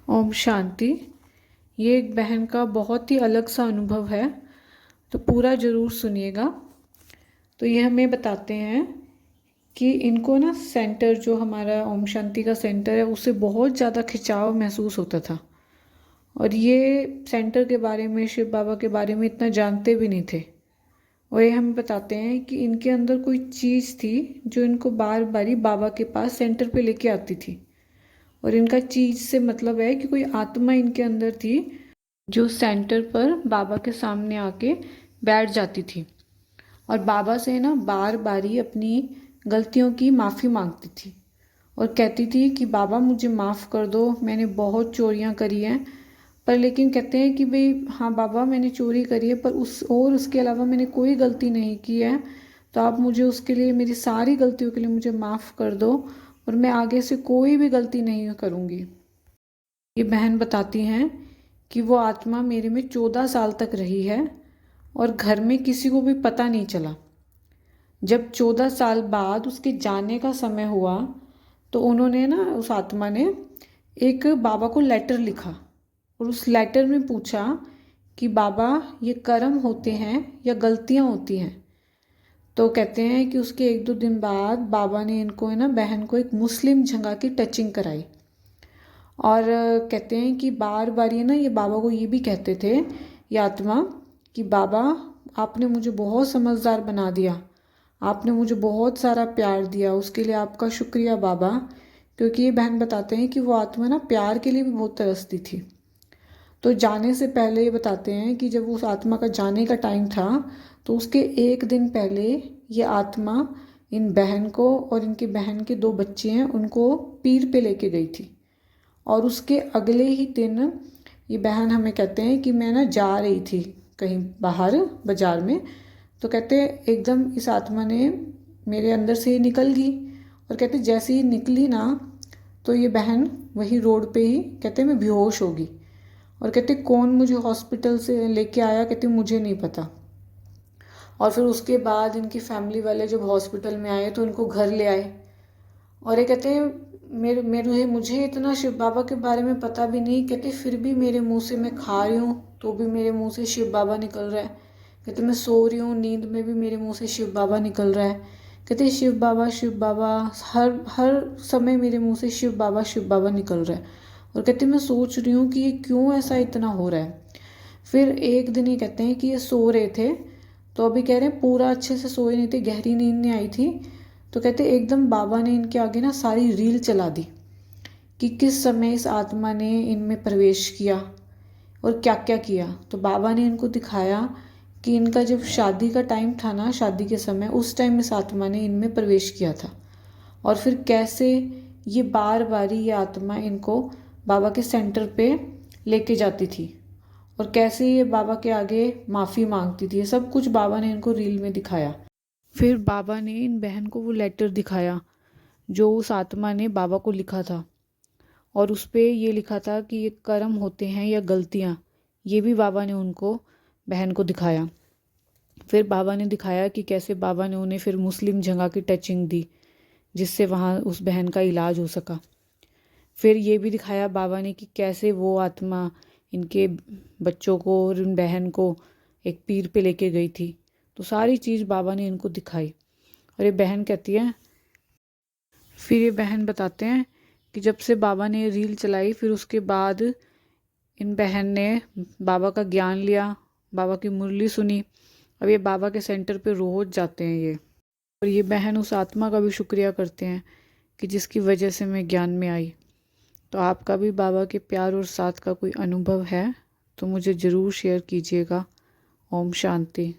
ओम शांति। ये एक बहन का बहुत ही अलग सा अनुभव है, तो पूरा ज़रूर सुनिएगा। तो ये हमें बताते हैं कि इनको ना सेंटर, जो हमारा ओम शांति का सेंटर है, उससे बहुत ज़्यादा खिंचाव महसूस होता था। और ये सेंटर के बारे में, शिव बाबा के बारे में इतना जानते भी नहीं थे। और ये हमें बताते हैं कि इनके अंदर कोई चीज़ थी जो इनको बार बार बाबा के पास सेंटर पे लेके आती थी। और इनका चीज़ से मतलब है कि कोई आत्मा इनके अंदर थी जो सेंटर पर बाबा के सामने आके बैठ जाती थी और बाबा से ना बार बार ही अपनी गलतियों की माफ़ी मांगती थी और कहती थी कि बाबा मुझे माफ़ कर दो, मैंने बहुत चोरियां करी हैं। पर लेकिन कहते हैं कि भाई हाँ बाबा, मैंने चोरी करी है, पर उसके अलावा मैंने कोई गलती नहीं की है। तो आप मुझे उसके लिए, मेरी सारी गलतियों के लिए मुझे माफ़ कर दो और मैं आगे से कोई भी गलती नहीं करूँगी। ये बहन बताती हैं कि वो आत्मा मेरे में 14 साल तक रही है और घर में किसी को भी पता नहीं चला। जब 14 साल बाद उसके जाने का समय हुआ तो उन्होंने ना, उस आत्मा ने एक बाबा को लेटर लिखा और उस लेटर में पूछा कि बाबा ये कर्म होते हैं या गलतियाँ होती हैं। तो कहते हैं कि उसके 1-2 दिन बाद बाबा ने इनको, है ना, बहन को एक मुस्लिम झंगा की टचिंग कराई। और कहते हैं कि बार बार ये ना, ये बाबा को ये भी कहते थे, ये आत्मा, कि बाबा आपने मुझे बहुत समझदार बना दिया, आपने मुझे बहुत सारा प्यार दिया, उसके लिए आपका शुक्रिया बाबा। क्योंकि ये बहन बताते हैं कि वो आत्मा ना प्यार के लिए भी बहुत तरसती थी। तो जाने से पहले ये बताते हैं कि जब उस आत्मा का जाने का टाइम था तो उसके 1 दिन पहले ये आत्मा इन बहन को और इनकी बहन के 2 बच्चे हैं उनको पीर पे लेके गई थी। और उसके अगले ही दिन ये बहन हमें कहते हैं कि मैं ना जा रही थी कहीं बाहर बाजार में। तो कहते हैं एकदम इस आत्मा ने मेरे अंदर से निकल गई और कहते जैसे ही निकली ना, तो ये बहन वही रोड पे ही, कहते मैं बेहोश हो गई। और कहते कौन मुझे हॉस्पिटल से लेके आया, कहते मुझे नहीं पता। और फिर उसके बाद इनकी फैमिली वाले जब हॉस्पिटल में आए तो इनको घर ले आए। और ये कहते हैं मेरे मेरे मुझे इतना शिव बाबा के बारे में पता भी नहीं, कहते फिर भी मेरे मुंह से मैं खा रही हूँ तो भी मेरे मुंह से शिव बाबा निकल रहा है। कहते मैं सो रही हूँ, नींद में भी मेरे मुंह से शिव बाबा निकल रहा है। कहते शिव बाबा हर हर समय मेरे मुंह से शिव बाबा निकल रहा है। और कहते मैं सोच रही हूँ कि ये क्यों ऐसा इतना हो रहा है। फिर एक दिन ये कहते हैं कि ये सो रहे थे, तो अभी कह रहे हैं पूरा अच्छे से सोए नहीं थे, गहरी नींद नहीं आई थी। तो कहते एकदम बाबा ने इनके आगे ना सारी रील चला दी कि किस समय इस आत्मा ने इनमें प्रवेश किया और क्या क्या किया। तो बाबा ने इनको दिखाया कि इनका जब शादी का टाइम था ना, शादी के समय, उस टाइम इस आत्मा ने इनमें प्रवेश किया था। और फिर कैसे ये बार बार ये आत्मा इनको बाबा के सेंटर पे लेके जाती थी और कैसे ये बाबा के आगे माफ़ी मांगती थी। ये सब कुछ बाबा ने इनको रील में दिखाया। फिर बाबा ने इन बहन को वो लेटर दिखाया जो उस आत्मा ने बाबा को लिखा था और उस पे ये लिखा था कि ये कर्म होते हैं या गलतियाँ। ये भी बाबा ने उनको, बहन को दिखाया। फिर बाबा ने दिखाया कि कैसे बाबा ने उन्हें फिर मुस्लिम जगह की टचिंग दी जिससे वहाँ उस बहन का इलाज हो सका। फिर ये भी दिखाया बाबा ने कि कैसे वो आत्मा इनके बच्चों को और इन बहन को एक पीर पे लेके गई थी। तो सारी चीज़ बाबा ने इनको दिखाई। और ये बहन कहती है, फिर ये बहन बताते हैं कि जब से बाबा ने रील चलाई फिर उसके बाद इन बहन ने बाबा का ज्ञान लिया, बाबा की मुरली सुनी। अब ये बाबा के सेंटर पे रोज जाते हैं ये। और ये बहन उस आत्मा का भी शुक्रिया करते हैं कि जिसकी वजह से मैं ज्ञान में आई। तो आपका भी बाबा के प्यार और साथ का कोई अनुभव है तो मुझे ज़रूर शेयर कीजिएगा। ओम शांति।